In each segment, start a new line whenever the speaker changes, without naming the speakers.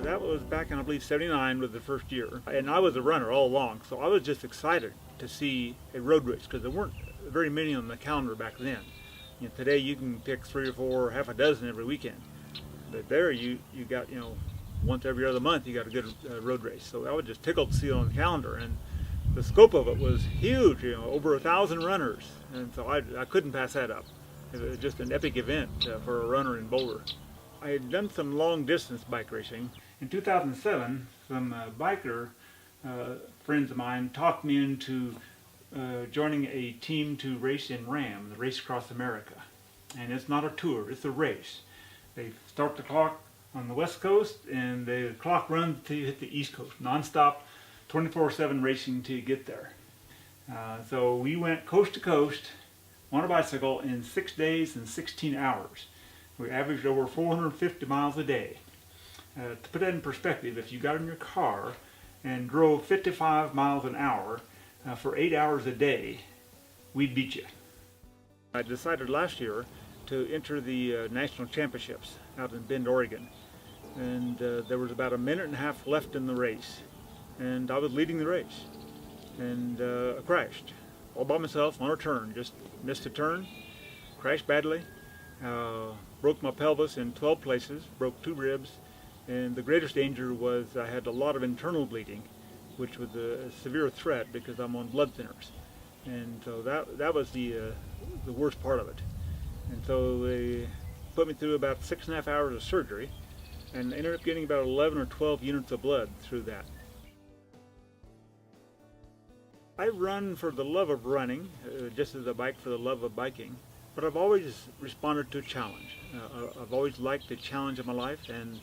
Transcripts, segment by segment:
That was back in, I believe, '79 was the first year. And I was a runner all along, so I was just excited to see a road race because there weren't very many on the calendar back then. Today you can pick 3 or 4 or half a dozen every weekend. But there you got, once every other month you got a good road race. So I was just tickled to see it on the calendar. And the scope of it was huge, over 1,000 runners. And so I couldn't pass that up. It was just an epic event for a runner in Boulder. I had done some long distance bike racing. In 2007, some biker friends of mine talked me into joining a team to race in RAM, the Race Across America. And it's not a tour, it's a race. They start the clock on the west coast and the clock runs till you hit the east coast, non-stop, 24/7 racing till you get there. So we went coast to coast on a bicycle in 6 days and 16 hours. We averaged over 450 miles a day. To put that in perspective, if you got in your car and drove 55 miles an hour for 8 hours a day, we'd beat you. I decided last year to enter the national championships out in Bend, Oregon. And there was about a minute and a half left in the race. And I was leading the race. And I crashed all by myself on a turn. Just missed a turn, crashed badly, broke my pelvis in 12 places, broke 2 ribs. And the greatest danger was I had a lot of internal bleeding, which was a severe threat because I'm on blood thinners. And so that was the worst part of it. And so they put me through about 6.5 hours of surgery and ended up getting about 11 or 12 units of blood through that. I run for the love of running, just as a bike for the love of biking, but I've always responded to a challenge. I've always liked the challenge of my life, and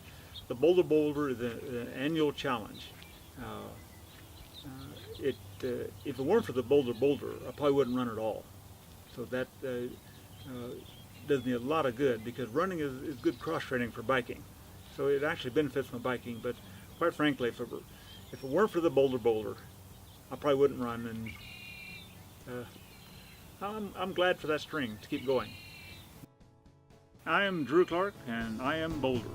the BOLDERBoulder is an annual challenge. If it weren't for the BOLDERBoulder, I probably wouldn't run at all. So that does me a lot of good because running is good cross training for biking. So it actually benefits my biking, but quite frankly, if it weren't for the BOLDERBoulder, I probably wouldn't run, and I'm glad for that string to keep going. I am Drew Clark, and I am Boulder.